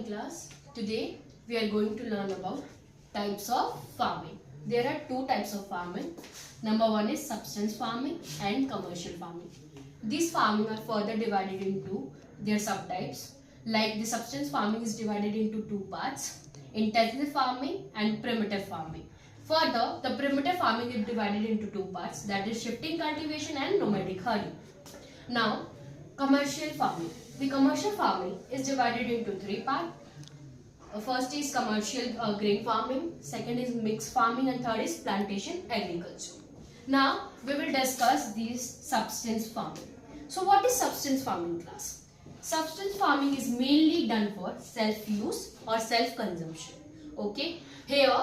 class. Today we are going to learn about types of farming. There are two types of farming. Number one is subsistence farming and commercial farming. These farming are further divided into their subtypes. Like the subsistence farming is divided into two parts: intensive farming and primitive farming. Further, the primitive farming is divided into two parts, that is shifting cultivation and nomadic herding. Now, commercial farming. The commercial farming is divided into three parts. First is commercial grain farming, second is mixed farming, and third is plantation agriculture. Now, we will discuss these subsistence farming. So, what is subsistence farming, class? Subsistence farming is mainly done for self-use or self-consumption. Okay, here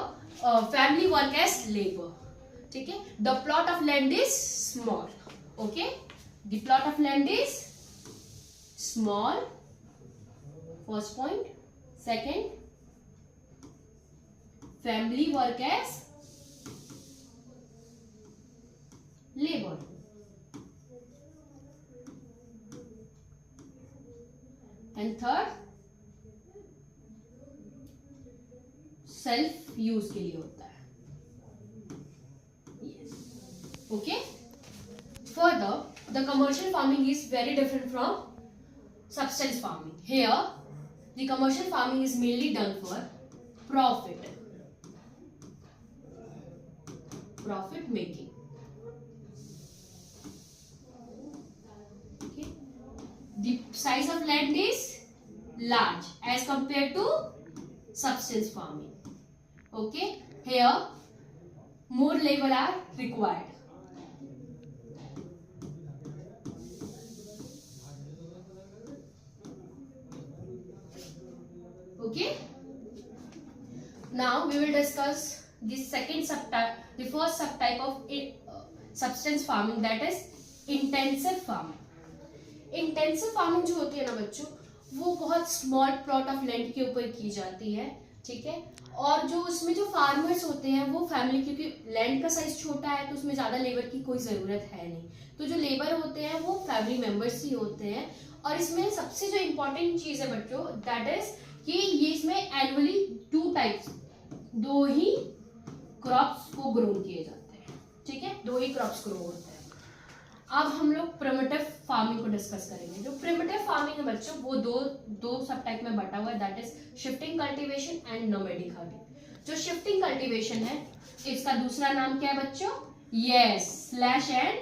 family work as labor. Okay, the plot of land is small. Okay, the plot of land is small. First point. Second, family work as labor. And third, self use के लिए होता है. Yes. Okay. Further, the commercial farming is very different from subsistence farming. Here, the commercial farming is mainly done for profit making. Okay. The size of land is large as compared to subsistence farming. Okay, here more labor are required. Okay, now we will discuss the second subtype, the first subtype of subsistence farming, that is intensive farming. Intensive farming जो होती है ना बच्चों, वो बहुत small plot of land के ऊपर की जाती है. ठीक है, और जो उसमें जो फार्मर्स होते हैं वो फैमिली, क्योंकि लैंड का साइज छोटा है तो उसमें ज्यादा लेबर की कोई जरूरत है नहीं, तो जो लेबर होते हैं वो फैमिली मेंबर्स ही होते हैं. और इसमें सबसे जो इम्पोर्टेंट चीज है बच्चों, दैट इज कि ये इसमें एनुअली दो ही क्रॉप्स को ग्रो किए जाते हैं. ठीक है, दो ही क्रॉप्स ग्रो होते हैं. अब हम लोग प्रिमिटिव फार्मिंग को डिस्कस करेंगे. जो प्रिमिटिव फार्मिंग है बच्चों, वो दो सब टाइप में बटा हुआ है, that is shifting cultivation and nomadic herding. जो शिफ्टिंग कल्टीवेशन है, इसका दूसरा नाम क्या है बच्चों? Yes, slash and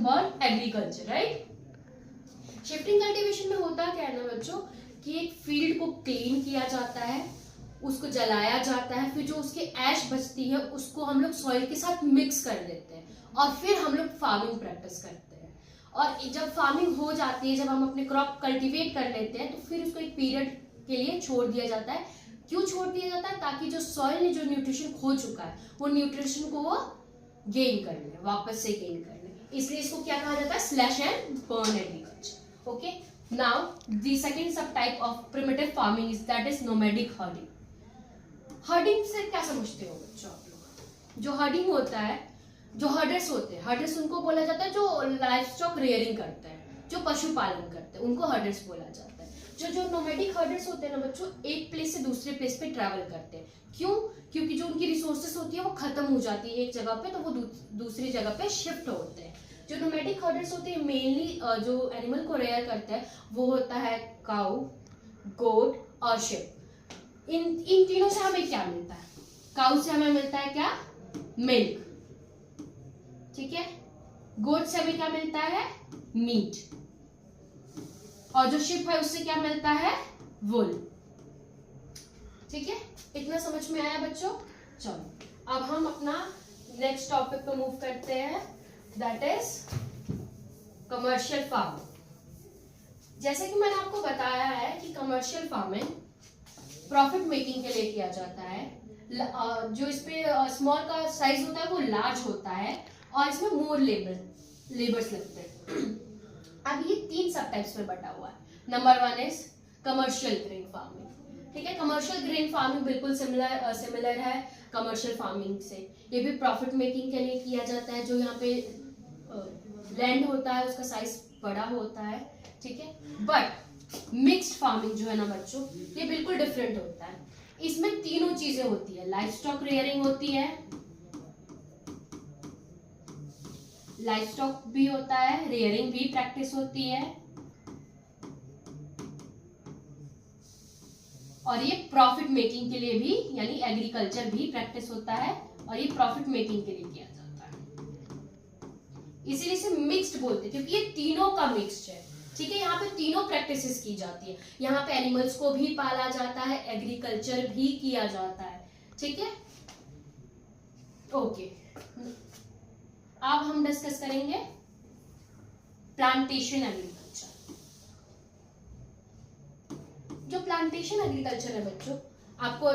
burn agriculture, right. Shifting cultivation में होता क्या है ना बच्चों, कि एक फील्ड को क्लीन किया जाता है, उसको जलाया जाता है, फिर जो उसकी ऐश बचती है उसको हम लोग सॉइल के साथ मिक्स कर देते हैं और फिर हम लोग फार्मिंग प्रैक्टिस करते हैं. और जब फार्मिंग हो जाती है, जब हम अपने क्रॉप कल्टीवेट कर लेते हैं, तो फिर उसको एक पीरियड के लिए छोड़ दिया जाता है. क्यों छोड़ दिया जाता है? ताकि जो सॉइल ने जो न्यूट्रिशन खो चुका है, वो न्यूट्रिशन को वो गेन कर ले, वापस से गेन कर ले. इसलिए इसको क्या कहा जाता है? Slash and burn agriculture. Okay, now the second sub type of primitive farming is that is nomadic herding. Herding से क्या समझते हो बच्चों आप लोग? जो हर्डिंग होता है, जो हर्डर्स होते हैं, हर्डर्स उनको बोला जाता है जो लाइफ स्टॉक रेयरिंग करते हैं, जो पशुपालन करते हैं, उनको हर्डर्स बोला जाता है. जो नोमैडिक हर्डर्स होते हैं ना बच्चों, एक प्लेस से दूसरे प्लेस पे ट्रैवल करते हैं. क्यों? क्योंकि जो उनकी रिसोर्सेस होती है वो खत्म हो जाती है एक जगह पे, तो वो दूसरी जगह पे शिफ्ट होते हैं. जो नोमैडिक हर्डर्स होते हैं, मेनली जो एनिमल को रेयर करते हैं वो होता है काऊ, गोट और शिप. इन तीनों से हमें क्या मिलता है? काऊ से हमें मिलता है क्या? मिल्क. ठीक है, गोट से हमें क्या मिलता है? मीट. और जो शिप है उससे क्या मिलता है? वुल. ठीक है, इतना समझ में आया बच्चों? चलो अब हम अपना नेक्स्ट टॉपिक पे मूव करते हैं, दैट इज कमर्शियल फार्मिंग. जैसे कि मैंने आपको बताया है कि कमर्शियल फार्मिंग प्रॉफिट मेकिंग के लिए किया जाता है. जो इस पे स्मॉल का साइज होता है वो लार्ज होता है और इसमें मोर लेबर्स लगते हैं. अब ये तीन सब टाइप्स में बटा हुआ है. Number one is commercial grain farming. ठीक है। कमर्शियल ग्रेन फार्मिंग बिल्कुल सिमिलर है कमर्शियल फार्मिंग से। ये भी प्रॉफिट मेकिंग के लिए किया जाता है। जो यहाँ पे लैंड होता है उसका साइज बड़ा होता है, ठीक है। बट मिक्स्ड फार्मिंग जो है ना बच्चों, ये बिल्कुल डिफरेंट होता है। इसमें तीनों चीजें होती है, लाइफ स्टॉक रेयरिंग होती है, लाइफ स्टॉक भी होता है, रेयरिंग भी प्रैक्टिस होती है, और ये प्रॉफिट मेकिंग के लिए भी यानी एग्रीकल्चर भी प्रैक्टिस होता है, और ये प्रॉफिट मेकिंग के लिए किया जाता है। इसीलिए इसे मिक्स्ड बोलते हैं क्योंकि ये तीनों का मिक्स्ड है, ठीक है। यहाँ पे तीनों प्रैक्टिसेस की जाती है। यहाँ पे एनिमल्स को भी पाला जाता है, एग्रीकल्चर भी किया जाता है, ठीक है। ओके, अब हम डिस्कस करेंगे प्लांटेशन एग्रीकल्चर। जो प्लांटेशन एग्रीकल्चर है बच्चों, आपको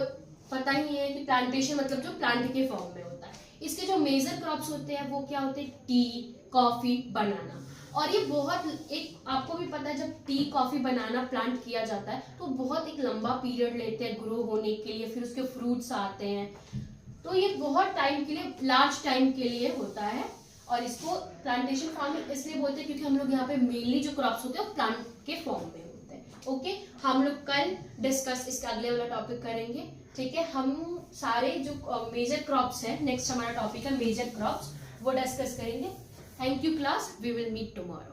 पता ही है कि प्लांटेशन मतलब जो प्लांट के फॉर्म में होता है। इसके जो मेजर क्रॉप्स होते हैं वो क्या होते हैं, टी, कॉफी, बनाना। और ये बहुत एक आपको भी पता है, जब टी, कॉफी, बनाना प्लांट किया जाता है तो बहुत एक लंबा पीरियड लेते हैं ग्रो होने के लिए, फिर उसके फ्रूट्स आते हैं। तो ये बहुत टाइम के लिए, लार्ज टाइम के लिए होता है। और इसको प्लांटेशन फार्मिंग इसलिए बोलते हैं क्योंकि हम लोग यहाँ पे मेनली जो क्रॉप्स होते हैं वो प्लांट के फॉर्म में होते हैं। ओके, हम लोग कल डिस्कस इसका अगले वाला टॉपिक करेंगे, ठीक है। हम सारे जो मेजर क्रॉप्स है, नेक्स्ट हमारा टॉपिक है मेजर क्रॉप्स, वो डिस्कस करेंगे। Thank you class, we will meet tomorrow.